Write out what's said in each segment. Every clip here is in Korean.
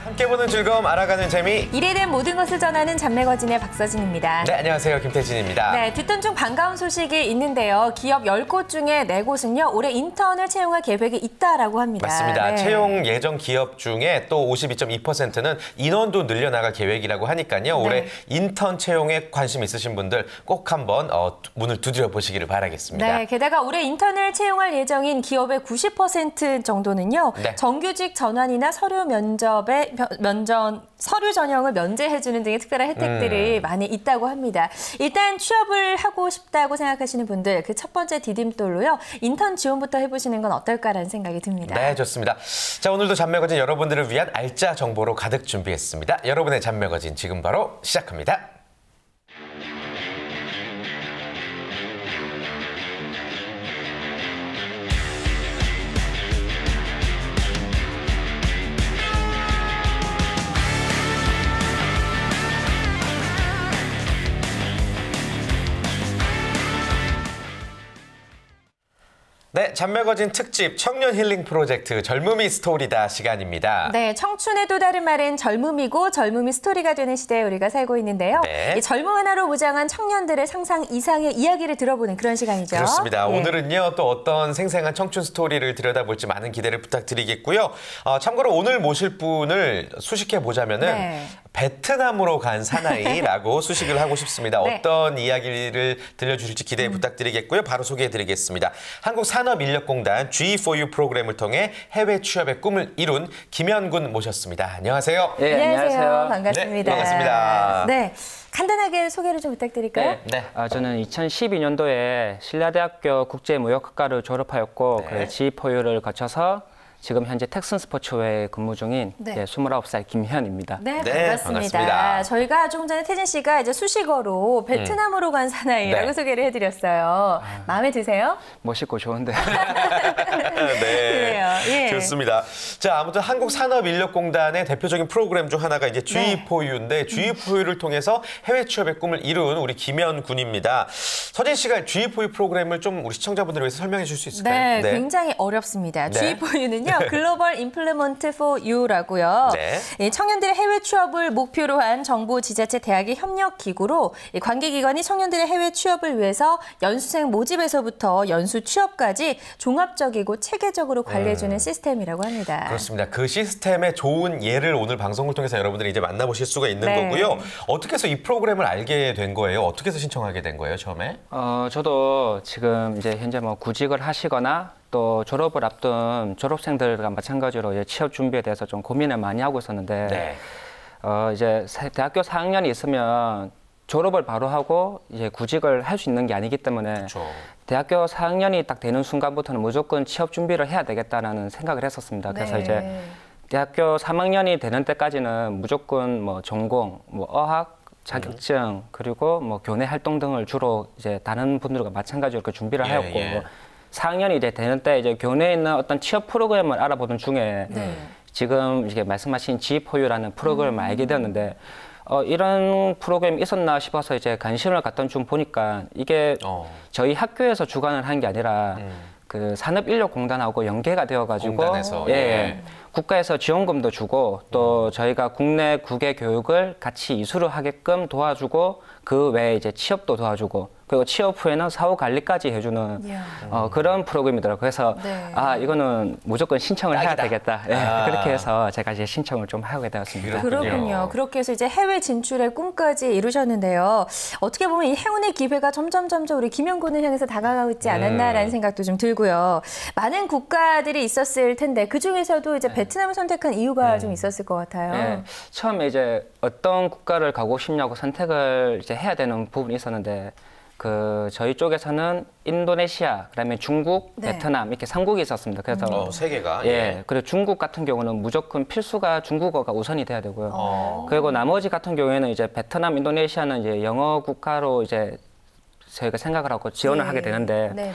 함께 보는 즐거움, 알아가는 재미. 일에 대한 모든 것을 전하는 잡매거진의 박서진입니다. 네, 안녕하세요. 김태진입니다. 네, 듣던 중 반가운 소식이 있는데요. 기업 10곳 중에 4곳은요. 올해 인턴을 채용할 계획이 있다라고 합니다. 맞습니다. 네. 채용 예정 기업 중에 또 52.2%는 인원도 늘려나갈 계획이라고 하니까요. 올해 네. 인턴 채용에 관심 있으신 분들 꼭 한번 문을 두드려 보시기를 바라겠습니다. 네, 게다가 올해 인턴을 채용할 예정인 기업의 90% 정도는요. 네. 정규직 전환이나 서류 서류 전형을 면제해주는 등의 특별한 혜택들이 많이 있다고 합니다. 일단 취업을 하고 싶다고 생각하시는 분들 그 첫 번째 디딤돌로요. 인턴 지원부터 해보시는 건 어떨까라는 생각이 듭니다. 네, 좋습니다. 자, 오늘도 잡매거진 여러분들을 위한 알짜 정보로 가득 준비했습니다. 여러분의 잡매거진 지금 바로 시작합니다. 네, 잡매거진 특집 청년 힐링 프로젝트 젊음이 스토리다 시간입니다. 네, 청춘의 또 다른 말은 젊음이고 젊음이 스토리가 되는 시대에 우리가 살고 있는데요. 네. 이 젊음 하나로 무장한 청년들의 상상 이상의 이야기를 들어보는 그런 시간이죠. 그렇습니다. 예. 오늘은요, 또 어떤 생생한 청춘 스토리를 들여다볼지 많은 기대를 부탁드리겠고요. 참고로 오늘 모실 분을 수식해 보자면은 네. 베트남으로 간 사나이라고 수식을 하고 싶습니다. 네. 어떤 이야기를 들려주실지 기대 부탁드리겠고요. 바로 소개해드리겠습니다. 한국산업인력공단 G4U 프로그램을 통해 해외 취업의 꿈을 이룬 김현군 모셨습니다. 안녕하세요. 예, 안녕하세요. 반갑습니다. 네, 반갑습니다. 네, 간단하게 소개를 좀 부탁드릴까요? 네. 저는 2012년도에 신라대학교 국제무역학과를 졸업하였고 네. 그 G4U를 거쳐서 지금 현재 텍슨 스포츠웨어에 근무 중인 네. 29살 김현입니다. 네, 네, 반갑습니다. 반갑습니다. 저희가 조금 전에 태진 씨가 이제 수식어로 베트남으로 간 사나이라고 네. 소개를 해드렸어요. 마음에 드세요? 멋있고 좋은데. 네. 그래요. 예. 좋습니다. 자, 아무튼 한국산업인력공단의 대표적인 프로그램 중 하나가 이제 G4U인데 G4U를 통해서 해외 취업의 꿈을 이룬 우리 김현 군입니다. 서진 씨가 G4U 프로그램을 좀 우리 시청자분들을 위해서 설명해 줄 수 있을까요? 네, 굉장히 어렵습니다. 네. G4U는요, 글로벌 임플리먼트 포 U라고요. 네. 이 청년들의 해외 취업을 목표로 한 정부, 지자체, 대학의 협력 기구로 이 관계기관이 청년들의 해외 취업을 위해서 연수생 모집에서부터 연수 취업까지 종합적이고 체계적으로 관리해주는 시스템이라고 합니다. 그렇습니다. 그 시스템의 좋은 예를 오늘 방송을 통해서 여러분들이 이제 만나보실 수가 있는 네. 거고요. 어떻게 해서 이 프로그램을 알게 된 거예요? 어떻게 해서 신청하게 된 거예요, 처음에? 저도 지금 이제 현재 뭐 구직을 하시거나 또 졸업을 앞둔 졸업생들과 마찬가지로 이제 취업 준비에 대해서 좀 고민을 많이 하고 있었는데 네. 이제 대학교 4학년이 있으면 졸업을 바로 하고 이제 구직을 할 수 있는 게 아니기 때문에 그렇죠. 대학교 4학년이 딱 되는 순간부터는 무조건 취업 준비를 해야 되겠다라는 생각을 했었습니다. 그래서 네. 이제 대학교 3학년이 되는 때까지는 무조건 뭐 전공, 뭐 어학, 자격증 그리고 뭐 교내 활동 등을 주로 이제 다른 분들과 마찬가지로 이렇게 준비를 하였고 예. 4학년이 이제 되는 때 이제 교내에 있는 어떤 취업 프로그램을 알아보던 중에 지금 이게 말씀하신 G4U라는 프로그램을 알게 되었는데 이런 프로그램이 있었나 싶어서 이제 관심을 갖던 중 보니까 이게 저희 학교에서 주관을 한 게 아니라 그 산업인력공단하고 연계가 되어가지고 공단에서, 예. 국가에서 지원금도 주고 또 저희가 국내 국외 교육을 같이 이수를 하게끔 도와주고 그 외에 이제 취업도 도와주고 그리고 취업 후에는 사후 관리까지 해주는 그런 프로그램이더라고요. 그래서 네. 이거는 무조건 신청을 해야 딱이다. 되겠다. 예, 그렇게 해서 제가 이제 신청을 좀 하게 되었습니다. 그렇군요. 그렇게 해서 이제 해외 진출의 꿈까지 이루셨는데요. 어떻게 보면 이 행운의 기회가 점점 우리 김현군을 향해서 다가가고 있지 않았나라는 생각도 좀 들고요. 많은 국가들이 있었을 텐데 그 중에서도 이제 베트남을 선택한 이유가 좀 있었을 것 같아요. 네, 처음에 이제 어떤 국가를 가고 싶냐고 선택을 이제 해야 되는 부분이 있었는데 그 저희 쪽에서는 인도네시아, 그다음에 중국, 네. 베트남 이렇게 3국이 있었습니다. 그래서 세 개가. 예, 그리고 중국 같은 경우는 무조건 필수가 중국어가 우선이 돼야 되고요. 그리고 나머지 같은 경우에는 이제 베트남, 인도네시아는 이제 영어 국가로 이제 저희가 생각을 하고 지원을 하게 되는데 네네.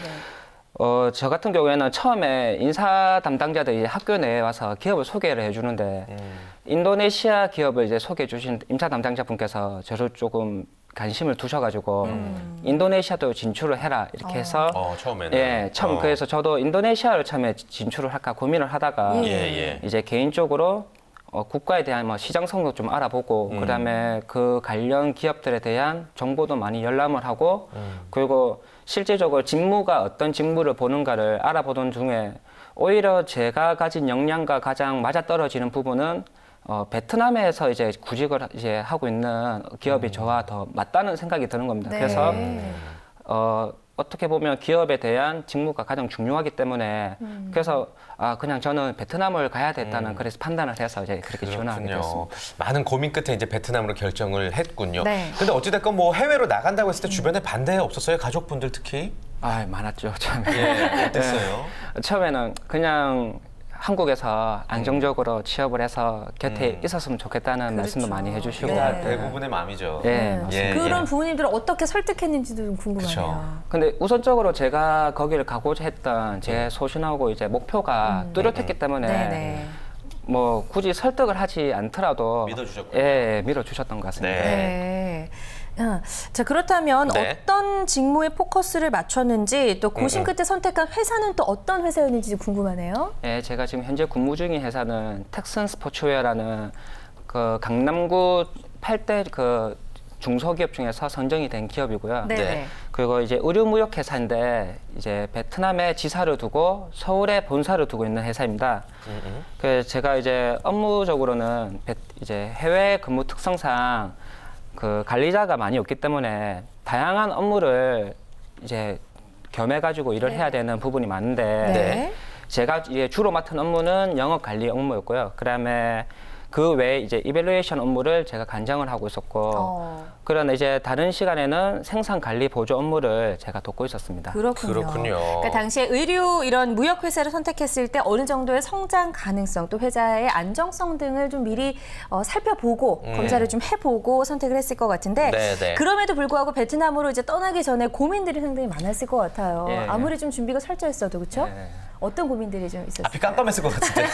저 같은 경우에는 처음에 인사 담당자들이 학교 내에 와서 기업을 소개를 해주는데 인도네시아 기업을 이제 소개해 주신 인사 담당자분께서 저를 조금 관심을 두셔가지고 인도네시아도 진출을 해라 이렇게 해서 처음에는 예, 처음 그래서 저도 인도네시아를 처음에 진출을 할까 고민을 하다가 이제 개인적으로 국가에 대한 뭐 시장 성도 좀 알아보고 그다음에 그 관련 기업들에 대한 정보도 많이 열람을 하고 그리고 실제적으로 직무가 어떤 직무를 보는가를 알아보던 중에 오히려 제가 가진 역량과 가장 맞아떨어지는 부분은 베트남에서 이제 구직을 이제 하고 있는 기업이 저와 더 맞다는 생각이 드는 겁니다. 네. 그래서 어떻게 보면 기업에 대한 직무가 가장 중요하기 때문에 그래서 그냥 저는 베트남을 가야 됐다는 그래서 판단을 해서 이제 그렇게 지원하게 됐습니다. 많은 고민 끝에 이제 베트남으로 결정을 했군요. 네. 근데 어찌됐건 뭐 해외로 나간다고 했을 때 주변에 반대 없었어요? 가족분들 특히? 많았죠, 처음에. 예, 어땠어요? 처음에는 그냥 한국에서 안정적으로 취업을 해서 곁에 있었으면 좋겠다는 말씀도 많이 해주시고. 그게 대부분의 마음이죠. 예, 맞습니다. 예, 그런 예. 부모님들을 어떻게 설득했는지도 좀 궁금하네요. 근데 우선적으로 제가 거기를 가고자 했던 제 소신하고 이제 목표가 뚜렷했기 때문에 네네. 뭐 굳이 설득을 하지 않더라도 믿어주셨군요. 예, 믿어주셨던 것 같습니다. 네. 자, 그렇다면 네. 어떤 직무에 포커스를 맞췄는지 또 고심 끝에 선택한 회사는 또 어떤 회사였는지 궁금하네요. 예, 제가 지금 현재 근무 중인 회사는 텍슨 스포츠웨어라는 그 강남구 8대 그 중소기업 중에서 선정이 된 기업이고요. 네. 네. 그리고 이제 의류무역 회사인데 이제 베트남에 지사를 두고 서울에 본사를 두고 있는 회사입니다. 그 제가 이제 업무적으로는 이제 해외 근무 특성상 그 관리자가 많이 없기 때문에 다양한 업무를 이제 겸해가지고 일을 해야 되는 부분이 많은데 네. 제가 이제 주로 맡은 업무는 영업 관리 업무였고요. 그다음에 그 외에 이제 이밸루에이션 업무를 제가 관장을 하고 있었고 그러나 이제 다른 시간에는 생산 관리 보조 업무를 제가 돕고 있었습니다. 그렇군요. 그러니까 당시에 의류 이런 무역 회사를 선택했을 때 어느 정도의 성장 가능성 또 회사의 안정성 등을 좀 미리 살펴보고 검사를 좀 해보고 선택을 했을 것 같은데 네네. 그럼에도 불구하고 베트남으로 이제 떠나기 전에 고민들이 상당히 많았을 것 같아요. 예, 예. 아무리 좀 준비가 철저했어도 그렇죠? 예. 어떤 고민들이 좀 있었어요? 앞이 깜깜했을 것 같은데.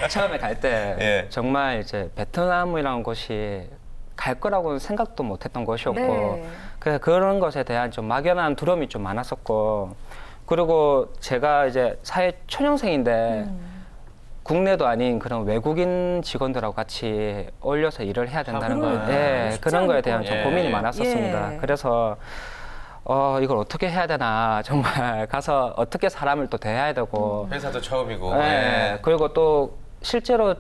처음에 갈 때 예. 정말 이제 베트남이라는 곳이 갈 거라고는 생각도 못했던 곳이었고 네. 그래서 그런 것에 대한 좀 막연한 두려움이 좀 많았었고 그리고 제가 이제 사회 초년생인데 국내도 아닌 그런 외국인 직원들하고 같이 어울려서 일을 해야 된다는 그러니까요. 거, 쉽지 그런 거에 않을 대한 것 좀 같아요. 고민이 예. 많았었습니다. 예. 그래서 이걸 어떻게 해야 되나 정말 가서 어떻게 사람을 또 대해야 되고 회사도 처음이고. 예. 그리고 또 실제로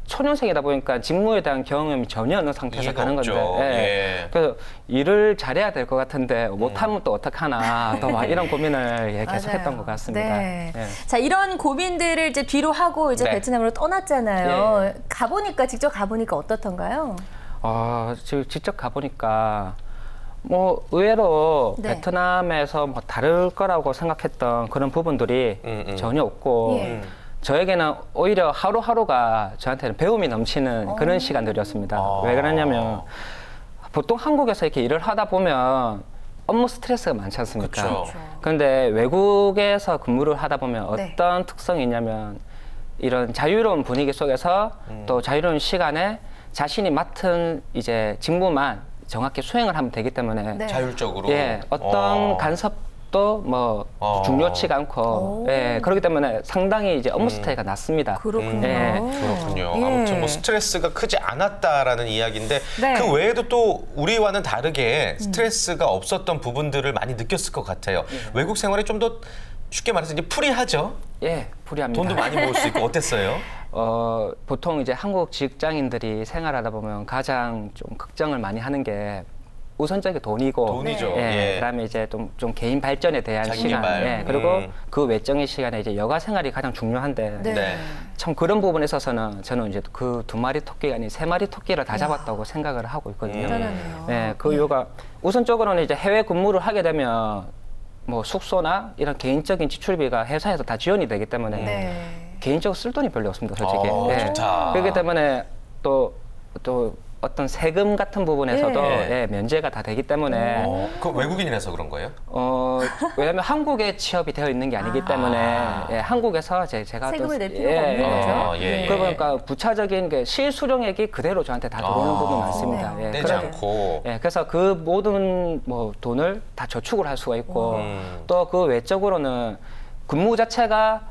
초년생이다 보니까 직무에 대한 경험이 전혀 없는 상태에서 이해가 가는 없죠. 건데 예. 그래서 일을 잘해야 될 것 같은데 못하면 또 어떡하나 또 막 이런 고민을 계속했던 맞아요. 것 같습니다. 네. 예. 자, 이런 고민들을 이제 뒤로 하고 이제 네. 베트남으로 떠났잖아요. 예. 가보니까 직접 가보니까 어떻던가요? 지금 직접 가보니까 뭐 의외로 네. 베트남에서 뭐 다를 거라고 생각했던 그런 부분들이 전혀 없고 예. 저에게는 오히려 하루하루가 저한테는 배움이 넘치는 그런 시간들이었습니다. 왜 그러냐면 보통 한국에서 이렇게 일을 하다 보면 업무 스트레스가 많지 않습니까? 그렇죠. 그런데 외국에서 근무를 하다 보면 네. 어떤 특성이 있냐면 이런 자유로운 분위기 속에서 또 자유로운 시간에 자신이 맡은 이제 직무만 정확히 수행을 하면 되기 때문에 네. 자율적으로. 어떤 간섭도 뭐 중요치가 않고 그렇기 때문에 상당히 이제 업무 스타일가 낮습니다. 그렇군요. 그렇군요. 예. 아무튼 뭐 스트레스가 크지 않았다라는 이야기인데 네. 그 외에도 또 우리와는 다르게 스트레스가 없었던 부분들을 많이 느꼈을 것 같아요. 외국 생활이 좀 더 쉽게 말해서 이제 프리하죠. 예, 불이합니다. 돈도 많이 모을 수 있고 어땠어요? 보통 이제 한국 직장인들이 생활하다 보면 가장 좀 걱정을 많이 하는 게 우선적인 돈이고, 돈이죠. 예, 예. 그다음에 이제 좀 개인 발전에 대한 자기 시간, 개발. 예, 그리고 그 외적인 시간에 이제 여가 생활이 가장 중요한데, 네. 네. 참 그런 부분에 있어서는 저는 이제 그 2마리 토끼가 아닌 3마리 토끼를 다 잡았다고 생각을 하고 있거든요. 대단하네요. 예, 그 이유가 우선적으로는 이제 해외 근무를 하게 되면 뭐 숙소나 이런 개인적인 지출비가 회사에서 다 지원이 되기 때문에 네. 개인적으로 쓸 돈이 별로 없습니다, 솔직히. 예. 좋다. 그렇기 때문에 또 어떤 세금 같은 부분에서도 예. 예, 면제가 다 되기 때문에 그 외국인이라서 그런 거예요? 왜냐하면 한국에 취업이 되어 있는 게 아니기 때문에 예, 한국에서 제가 세금을 또- 낼 필요가 없는 거죠. 예. 그러다 보니까 부차적인 게 실수령액이 그대로 저한테 다 들어오는 부분이 많습니다. 그러네요. 내지 않고. 예, 그래서 그 모든 뭐 돈을 다 저축을 할 수가 있고 또 그 외적으로는 근무 자체가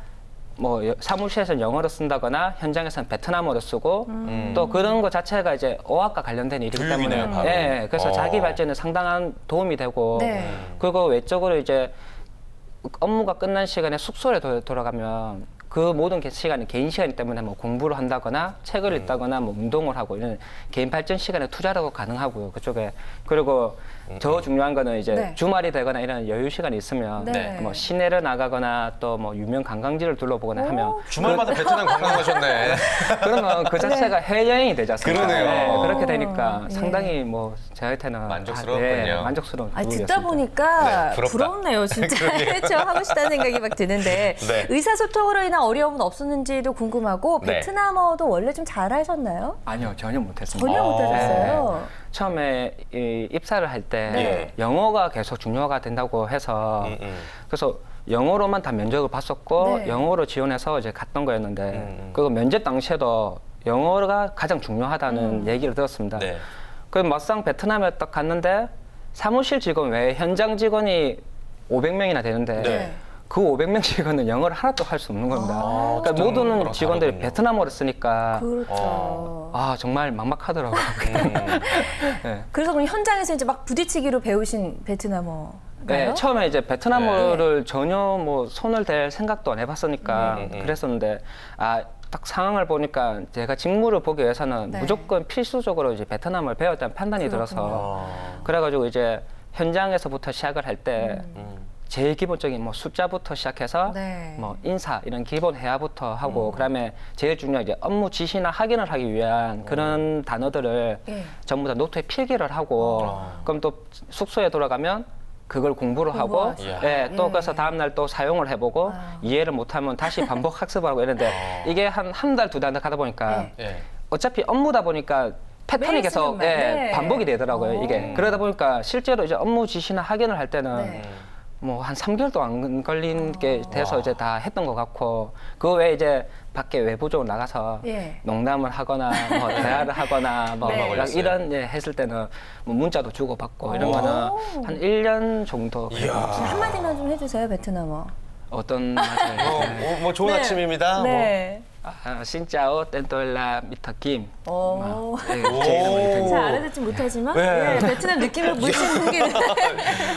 뭐 사무실에서는 영어로 쓴다거나 현장에서는 베트남어로 쓰고 또 그런 것 자체가 이제 어학과 관련된 일이기 교육이네요, 때문에 바로. 예, 그래서 자기 발전에 상당한 도움이 되고 네. 그리고 외적으로 이제 업무가 끝난 시간에 숙소에 돌아가면 그 모든 시간이 개인 시간이기 때문에 뭐 공부를 한다거나 책을 읽다거나 뭐 운동을 하고 이런 개인 발전 시간에 투자라고 가능하고요. 그쪽에. 그리고 더 중요한 거는 이제 네. 주말이 되거나 이런 여유 시간이 있으면 네. 뭐 시내를 나가거나 또 뭐 유명 관광지를 둘러보거나 하면 주말마다 베트남 관광 가셨네. 그러면 그 자체가 해외여행이 되지 않습니까? 그러네요. 그렇게 되니까 예. 상당히 뭐 저한테는 만족스러웠군요. 만족스러운 듣다 부분이었습니다. 보니까 네, 부럽다. 부럽네요. 진짜 저 하고 싶다는 생각이 막 드는데 네. 의사소통으로 인한 어려움은 없었는지도 궁금하고 네. 베트남어도 원래 좀 잘하셨나요? 아니요, 전혀 못했습니다. 전혀 못하셨어요. 처음에 입사를 할 때 네. 영어가 계속 중요가 된다고 해서 그래서 영어로만 다 면접을 봤었고 네. 영어로 지원해서 이제 갔던 거였는데 그 면접 당시에도 영어가 가장 중요하다는 얘기를 들었습니다. 네. 그래서 막상 베트남에 딱 갔는데 사무실 직원 외에 현장 직원이 500명이나 되는데 네. 그 500명 직원은 영어를 하나도 할 수 없는 겁니다. 그러니까 모든 거랑 직원들이 다르군요. 베트남어를 쓰니까 그렇죠. 아 정말 막막하더라고요. 네. 그래서 그럼 현장에서 이제 막 부딪히기로 배우신 베트남어가요? 네, 처음에 이제 베트남어를 전혀 뭐 손을 댈 생각도 안 해봤으니까 그랬었는데 딱 상황을 보니까 제가 직무를 보기 위해서는 네. 무조건 필수적으로 이제 베트남어를 배웠다는 판단이 들어서 아. 그래가지고 이제 현장에서부터 시작을 할 때 제일 기본적인 뭐 숫자부터 시작해서 네. 뭐 인사 이런 기본 회화부터 하고 그다음에 제일 중요한 이제 업무 지시나 확인을 하기 위한 그런 단어들을 예. 전부 다 노트에 필기를 하고 그럼 또 숙소에 돌아가면 그걸 공부를 하고 공부하시고. 예, 또 예. 그래서 다음날 또 사용을 해보고 이해를 못하면 다시 반복 학습하고 이러는데 이게 한 달, 두 달 하다 보니까 예. 어차피 업무다 보니까 패턴이 매일 계속 쓰는 말. 네. 반복이 되더라고요. 이게 그러다 보니까 실제로 이제 업무 지시나 확인을 할 때는 네. 뭐 한 3개월도 안 걸린 게 돼서 이제 다 했던 것 같고 그 외에 이제 밖에 외부적으로 나가서 예. 농담을 하거나 뭐 대화를 하거나 뭐 네. 막 이런 했을 때는 뭐 문자도 주고받고 이런 거는 한 1년 정도 이야. 한마디만 좀 해주세요, 베트남어. 어떤 말을 뭐 좋은 네. 아침입니다. 네. 신짜오 땐돌라 미터 김 오. 제 이름을 이렇게 잘 알아듣지 못하지만 네. 예, 베트남 느낌을 물씬 풍기는.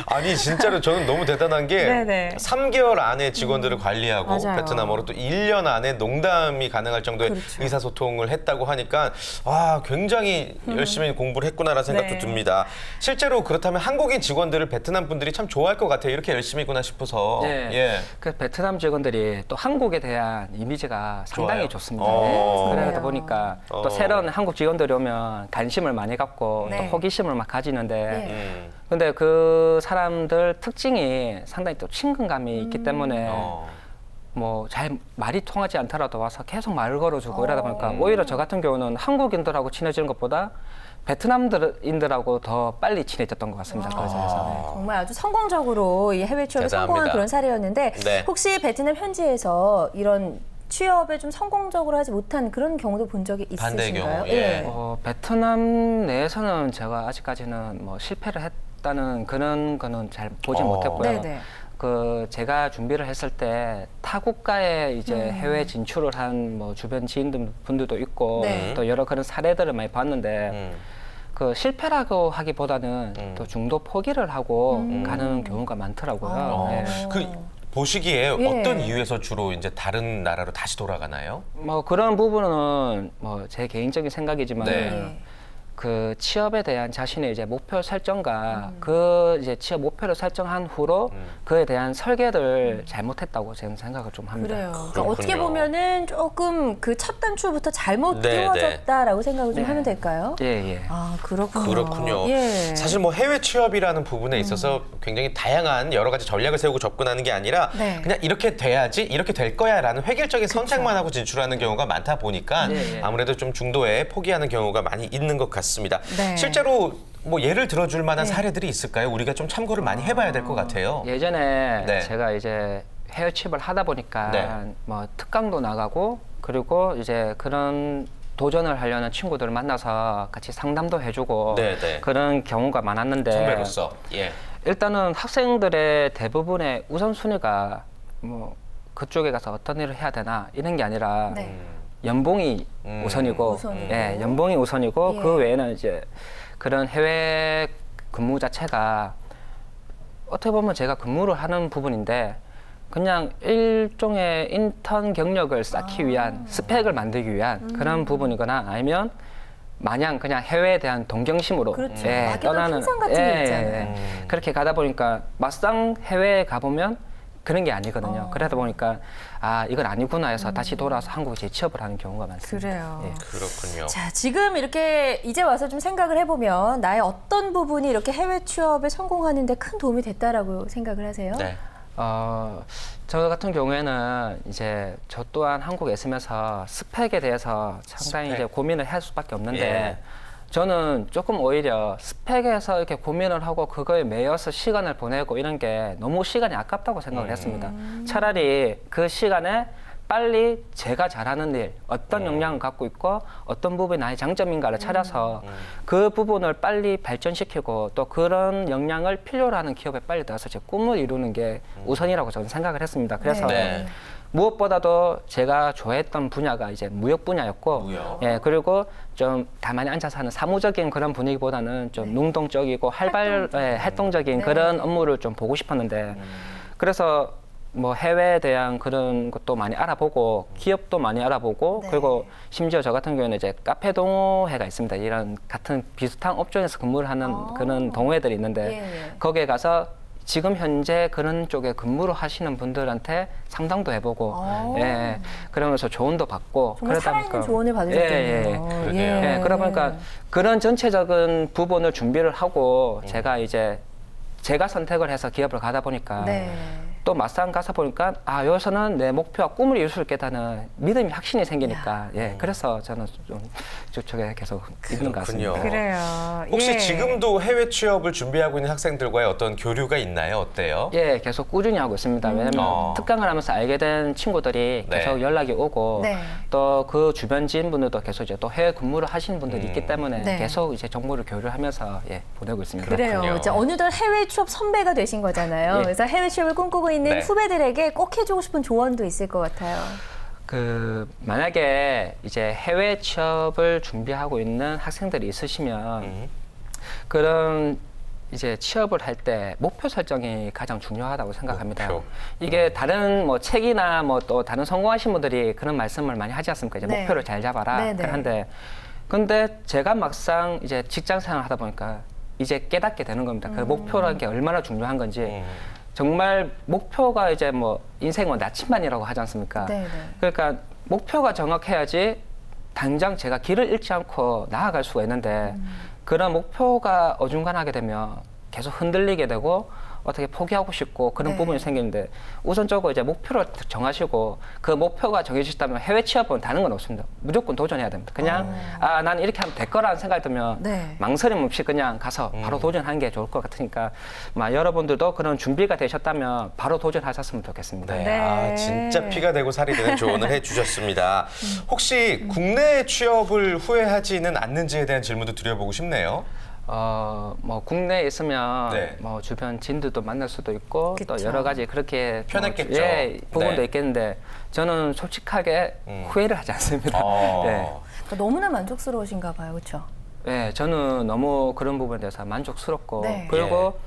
아니 진짜로 저는 너무 대단한 게 네네. 3개월 안에 직원들을 관리하고 맞아요. 베트남어로 또 1년 안에 농담이 가능할 정도의 그렇죠. 의사소통을 했다고 하니까 굉장히 열심히 공부를 했구나라는 생각도 네. 듭니다. 실제로 그렇다면 한국인 직원들을 베트남 분들이 참 좋아할 것 같아요. 이렇게 열심히 했구나 싶어서. 네. 예. 그 베트남 직원들이 또 한국에 대한 이미지가 상당히 좋아요? 좋습니다. 그래요. 그러다 보니까 또 새로운 한국 직원들이 오면 관심을 많이 갖고 네. 또 호기심을 막 가지는데 예. 근데 그 사람들 특징이 상당히 또 친근감이 있기 때문에 뭐 잘 말이 통하지 않더라도 와서 계속 말을 걸어주고 이러다 보니까 오히려 저 같은 경우는 한국인들하고 친해지는 것보다 베트남인들하고 더 빨리 친해졌던 것 같습니다. 그 자리에서. 정말 아주 성공적으로 이 해외 취업에 대단합니다. 성공한 그런 사례였는데 네. 혹시 베트남 현지에서 이런 취업에 좀 성공적으로 하지 못한 그런 경우도 본 적이 반대의 있으신가요? 경우, 예. 베트남 내에서는 제가 아직까지는 뭐 실패를 했다는 그런 거는 잘 보지 못했고요. 네네. 그 제가 준비를 했을 때 타국가에 이제 해외 진출을 한 뭐 주변 지인들 분들도 있고 네. 또 여러 그런 사례들을 많이 봤는데 그 실패라고 하기보다는 또 중도 포기를 하고 가는 경우가 많더라고요. 네. 그 보시기에 예. 어떤 이유에서 주로 이제 다른 나라로 다시 돌아가나요? 뭐 그런 부분은 뭐 제 개인적인 생각이지만 네. 그 취업에 대한 자신의 이제 목표 설정과 그 이제 취업 목표를 설정한 후로 그에 대한 설계를 잘못했다고 저는 생각을 좀 합니다. 그래요. 그러니까 그렇군요. 어떻게 보면은 조금 그 첫 단추부터 잘못 네, 띄워졌다라고 생각을 좀 하면 될까요? 예, 예. 아, 그렇군요. 그렇군요. 예. 사실 뭐 해외 취업이라는 부분에 있어서 굉장히 다양한 여러 가지 전략을 세우고 접근하는 게 아니라 네. 그냥 이렇게 돼야지 이렇게 될 거야라는 획일적인 선택만 하고 진출하는 경우가 많다 보니까 네, 네. 아무래도 좀 중도에 포기하는 경우가 많이 있는 것 같습니다. 네. 실제로 뭐 예를 들어줄 만한 네. 사례들이 있을까요? 우리가 좀 참고를 많이 해봐야 될 것 같아요. 예전에 네. 제가 이제 해외 취업을 하다 보니까 네. 뭐 특강도 나가고 그리고 이제 그런 도전을 하려는 친구들을 만나서 같이 상담도 해주고 네, 네. 그런 경우가 많았는데 선배로서. 예. 일단은 학생들의 대부분의 우선순위가 뭐 그쪽에 가서 어떤 일을 해야 되나 이런 게 아니라 네. 연봉이 우선이고, 예, 연봉이 우선이고 예. 그 외에는 이제 그런 해외 근무 자체가 어떻게 보면 제가 근무를 하는 부분인데 그냥 일종의 인턴 경력을 쌓기 위한 스펙을 만들기 위한 그런 부분이거나 아니면 마냥 그냥 해외에 대한 동경심으로 그렇죠. 막연한 환상 같은 게 있잖아요. 그렇게 가다 보니까 막상 해외에 가보면 그런 게 아니거든요. 그러다 보니까 아 이건 아니구나 해서 다시 돌아와서 한국에 재취업을 하는 경우가 많습니다. 그래요. 예. 그렇군요. 자, 지금 이렇게 이제 와서 좀 생각을 해보면 나의 어떤 부분이 이렇게 해외 취업에 성공하는 데 큰 도움이 됐다라고 생각을 하세요? 네. 저 같은 경우에는 이제 저 또한 한국에 있으면서 스펙에 대해서 상당히 스펙. 이제 고민을 할 수밖에 없는데 예. 저는 조금 오히려 스펙에서 이렇게 고민을 하고 그거에 매여서 시간을 보내고 이런 게 너무 시간이 아깝다고 생각을 했습니다. 차라리 그 시간에 빨리 제가 잘하는 일, 어떤 역량을 갖고 있고 어떤 부분이 나의 장점인가를 찾아서 그 부분을 빨리 발전시키고 또 그런 역량을 필요로 하는 기업에 빨리 넣어서 제 꿈을 이루는 게 우선이라고 저는 생각을 했습니다. 그래서 네. 무엇보다도 제가 좋아했던 분야가 이제 무역 분야였고, 무역. 예, 그리고 좀 가만히 앉아서 하는 사무적인 그런 분위기보다는 좀 능동적이고 활동적인 네. 그런 업무를 좀 보고 싶었는데, 그래서 뭐 해외에 대한 그런 것도 많이 알아보고 기업도 많이 알아보고 네. 그리고 심지어 저 같은 경우에는 이제 카페 동호회가 있습니다. 이런 같은 비슷한 업종에서 근무를 하는 그런 동호회들이 있는데 예. 거기에 가서 지금 현재 그런 쪽에 근무를 하시는 분들한테 상담도 해보고 예, 그러면서 조언도 받고 정말 살아있는 보니까 조언을 받으셨겠네요. 그러게요. 예, 그러다 보니까 그런 전체적인 부분을 준비를 하고 제가 이제 제가 선택을 해서 기업을 가다 보니까 네. 또 막상 가서 보니까 아 여기서는 내 목표와 꿈을 이룰 수 있겠다는 믿음이 확신이 생기니까 예 그래서 저는 좀 저쪽에 계속 있는 것 같습니다. 그렇군요. 그래요. 혹시 예. 지금도 해외 취업을 준비하고 있는 학생들과의 어떤 교류가 있나요? 어때요? 예, 계속 꾸준히 하고 있습니다. 왜냐면 특강을 하면서 알게 된 친구들이 네. 계속 연락이 오고 네. 또 그 주변 지인분들도 계속 이제 또 해외 근무를 하시는 분들이 있기 때문에 네. 계속 이제 정보를 교류하면서 예, 보내고 있습니다. 그래요. 그렇군요. 이제 어느덧 해외 취업 선배가 되신 거잖아요. 예. 그래서 해외 취업을 꿈꾸고 있는 네. 후배들에게 꼭 해주고 싶은 조언도 있을 것 같아요. 만약에 이제 해외 취업을 준비하고 있는 학생들이 있으시면 그런 이제 취업을 할 때 목표 설정이 가장 중요하다고 생각합니다. 목표. 이게 다른 뭐 책이나 뭐 또 다른 성공하신 분들이 그런 말씀을 많이 하지 않습니까? 이제 네. 목표를 잘 잡아라. 네, 네. 그런데 근데 제가 막상 이제 직장 생활을 하다 보니까 이제 깨닫게 되는 겁니다. 그 목표라는 게 얼마나 중요한 건지. 정말 목표가 이제 뭐 인생은 나침반이라고 하지 않습니까? 네, 네. 그러니까 목표가 정확해야지 당장 제가 길을 잃지 않고 나아갈 수가 있는데 그런 목표가 어중간하게 되면 계속 흔들리게 되고 어떻게 포기하고 싶고 그런 네. 부분이 생기는데 우선적으로 이제 목표를 정하시고 그 목표가 정해지셨다면 해외 취업은 다른 건 없습니다. 무조건 도전해야 됩니다. 그냥 아, 난 이렇게 하면 될 거라는 생각이 들면 네. 망설임 없이 그냥 가서 바로 도전하는 게 좋을 것 같으니까 여러분들도 그런 준비가 되셨다면 바로 도전하셨으면 좋겠습니다. 네. 네. 아, 진짜 피가 되고 살이 되는 조언을 해주셨습니다. 혹시 국내 취업을 후회하지는 않는지에 대한 질문도 드려보고 싶네요. 뭐 국내에 있으면 네. 뭐 주변 지인들도 만날 수도 있고 그쵸. 또 여러 가지 그렇게 편했겠죠. 예, 부분도 네. 있겠는데 저는 솔직하게 후회를 하지 않습니다. 네. 그러니까 너무나 만족스러우신가 봐요. 그렇죠? 네, 저는 너무 그런 부분에 대해서 만족스럽고 네. 그리고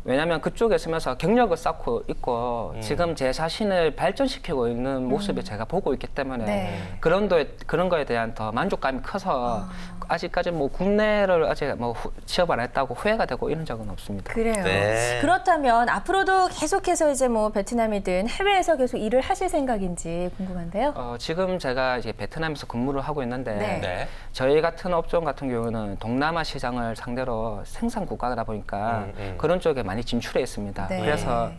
왜냐하면 그쪽에 있으면서 경력을 쌓고 있고 지금 제 자신을 발전시키고 있는 모습을 제가 보고 있기 때문에 네. 그런 거에 대한 더 만족감이 커서 아직까지 뭐 국내를 아직 뭐 취업 안 했다고 후회가 되고 이런 적은 없습니다. 그래요. 네. 그렇다면 앞으로도 계속해서 이제 뭐 베트남이든 해외에서 계속 일을 하실 생각인지 궁금한데요. 지금 제가 이제 베트남에서 근무를 하고 있는데 네. 네. 저희 같은 업종 같은 경우는 동남아 시장을 상대로 생산 국가다 보니까 그런 쪽에 많이 진출해 있습니다. 네. 그래서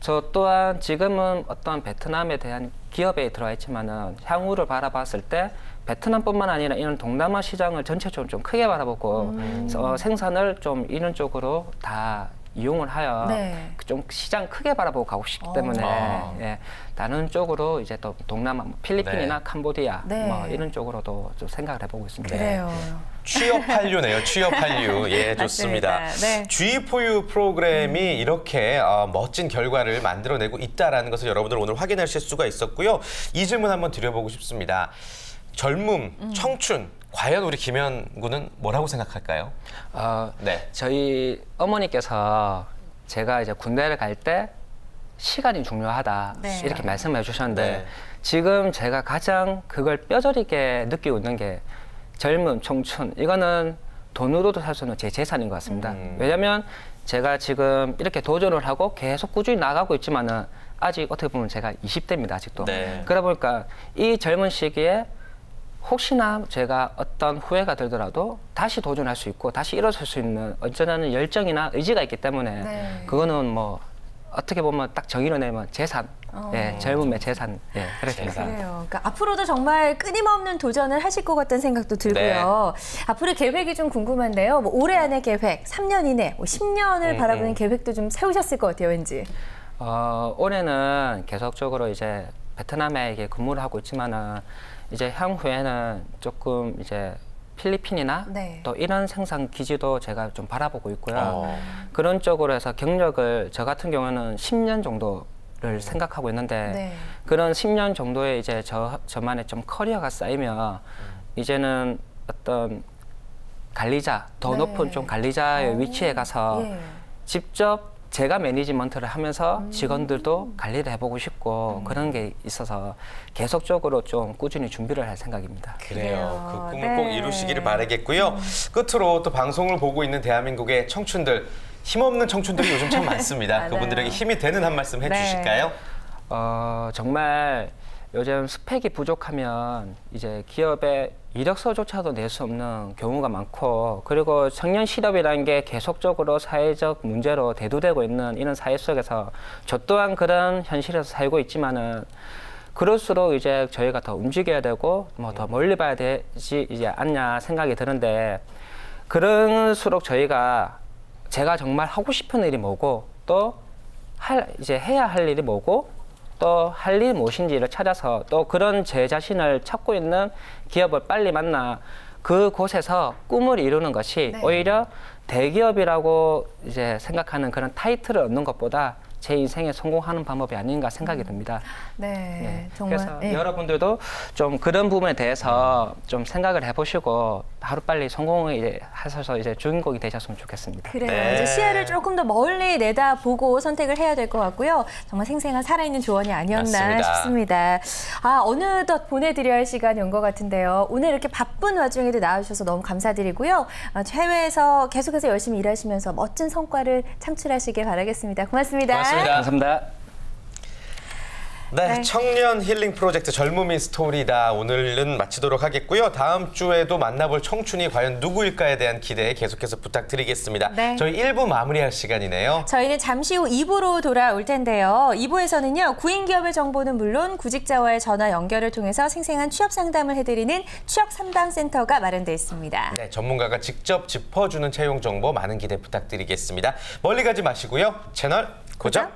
저 또한 지금은 어떤 베트남에 대한 기업에 들어와 있지만은 향후를 바라봤을 때 베트남뿐만 아니라 이런 동남아 시장을 전체적으로 좀 크게 바라보고 생산을 좀 이런 쪽으로 다 이용을 하여 네. 좀 시장 크게 바라보고 가고 싶기 때문에 예, 다른 쪽으로 이제 또 동남아, 뭐 필리핀이나 네. 캄보디아 네. 뭐 이런 쪽으로도 좀 생각을 해보고 있습니다. 그래요. 취업 한류네요. 취업 한류. 예, 좋습니다. 맞습니다. 네. G4U 프로그램이 이렇게 멋진 결과를 만들어내고 있다라는 것을 여러분들 오늘 확인하실 수가 있었고요. 이 질문 한번 드려보고 싶습니다. 젊음, 청춘, 과연 우리 김현 군은 뭐라고 생각할까요? 네. 저희 어머니께서 제가 이제 군대를 갈 때 시간이 중요하다 네. 이렇게 말씀해 주셨는데 네. 지금 제가 가장 그걸 뼈저리게 느끼고 있는 게 젊음, 청춘 이거는 돈으로도 살 수 없는 제 재산인 것 같습니다. 왜냐하면 제가 지금 이렇게 도전을 하고 계속 꾸준히 나가고 있지만은 아직 어떻게 보면 제가 20대입니다 아직도. 네. 그러다 보니까 이 젊은 시기에 혹시나 제가 어떤 후회가 들더라도 다시 도전할 수 있고 다시 일어설 수 있는 언제나는 열정이나 의지가 있기 때문에 네. 그거는 뭐 어떻게 보면 딱 정의로 내면 재산, 예, 젊음의 재산, 예, 그렇습니다. 그래요. 그러니까 앞으로도 정말 끊임없는 도전을 하실 것 같다는 생각도 들고요. 앞으로의 계획이 좀 궁금한데요. 뭐 올해 안에 계획, 3년 이내, 뭐 10년을 바라보는 계획도 좀 세우셨을 것 같아요, 왠지. 올해는 계속적으로 이제 베트남에 이게 근무를 하고 있지만은 이제 향후에는 조금 이제 필리핀이나 네. 또 이런 생산 기지도 제가 좀 바라보고 있고요. 그런 쪽으로 해서 경력을 저 같은 경우는 10년 정도를 생각하고 있는데 네. 그런 10년 정도의 이제 저만의 좀 커리어가 쌓이면 이제는 어떤 관리자, 더 네. 높은 좀 관리자의 위치에 가서 예. 직접 제가 매니지먼트를 하면서 직원들도 관리를 해보고 싶고 그런 게 있어서 계속적으로 좀 꾸준히 준비를 할 생각입니다. 그래요. 그 꿈을 네. 꼭 이루시기를 바라겠고요. 끝으로 또 방송을 보고 있는 대한민국의 청춘들, 힘없는 청춘들이 요즘 참 많습니다. 맞아요. 그분들에게 힘이 되는 한 말씀 해주실까요? 정말 요즘 스펙이 부족하면 이제 기업에 이력서조차도 낼 수 없는 경우가 많고 그리고 청년 실업이라는 게 계속적으로 사회적 문제로 대두되고 있는 이런 사회 속에서 저 또한 그런 현실에서 살고 있지만은 그럴수록 이제 저희가 더 움직여야 되고 뭐 더 멀리 봐야 되지 이제 않냐 생각이 드는데 그럴수록 제가 정말 하고 싶은 일이 뭐고 또 이제 해야 할 일이 뭐고 또 할 일이 무엇인지를 찾아서 또 그런 제 자신을 찾고 있는 기업을 빨리 만나 그곳에서 꿈을 이루는 것이 네. 오히려 대기업이라고 이제 생각하는 그런 타이틀을 얻는 것보다 제 인생에 성공하는 방법이 아닌가 생각이 듭니다. 네, 정말. 그래서 예. 여러분들도 좀 그런 부분에 대해서 좀 생각을 해보시고 하루빨리 성공을 이제 하셔서 이제 주인공이 되셨으면 좋겠습니다. 그래요. 네. 이제 시야를 조금 더 멀리 내다보고 선택을 해야 될 것 같고요. 정말 생생한 살아있는 조언이 아니었나 맞습니다. 싶습니다. 어느덧 보내드려야 할 시간이 온 것 같은데요. 오늘 이렇게 바쁜 와중에도 나와주셔서 너무 감사드리고요. 해외에서 계속해서 열심히 일하시면서 멋진 성과를 창출하시길 바라겠습니다. 고맙습니다. 고맙습니다. 감사합니다. 네, 네. 청년 힐링 프로젝트 젊음이 스토리다 오늘은 마치도록 하겠고요. 다음 주에도 만나볼 청춘이 과연 누구일까에 대한 기대 계속해서 부탁드리겠습니다. 네. 저희 1부 마무리할 시간이네요. 저희는 잠시 후 2부로 돌아올 텐데요. 2부에서는요. 구인 기업의 정보는 물론 구직자와의 전화 연결을 통해서 생생한 취업 상담을 해드리는 취업 상담 센터가 마련되어 있습니다. 네, 전문가가 직접 짚어주는 채용 정보 많은 기대 부탁드리겠습니다. 멀리 가지 마시고요. 채널 고정.